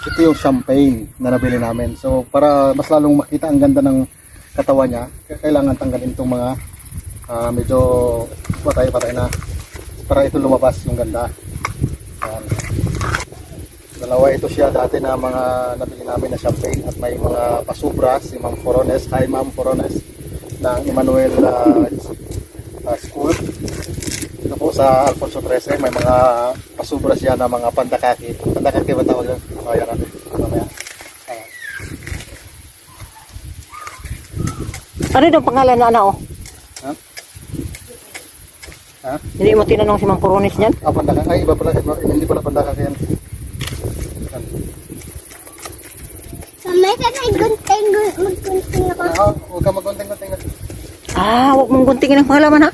ito yung champagne na nabili namin. So para mas lalong makita ang ganda ng katawan niya, kailangan tanggalin itong mga medyo patay-patay na para ito lumabas yung ganda. Yan. Dalawa ito siya dati na mga nabili namin na champagne at may mga pasubra si Ma'am Forones. Hi Ma'am Forones ng Emmanuel School. Ito po sa Alfonso 13 may mga pasubra siya na mga pandakaki. Pandakaki ba tawag yun? Ayan natin. Mamaya. Ano daw pangalan na ano? Ha? Ha? Hindi mo tinanong si Mang Porones niyan? Pandakaki. Ay, iba pala. Hindi pala pandakaki yan. Mamaya ka na gunting, maggunting ako. Huwag ka mag-gunting-gunting. Huwag mong guntingin ang pangalaman ha?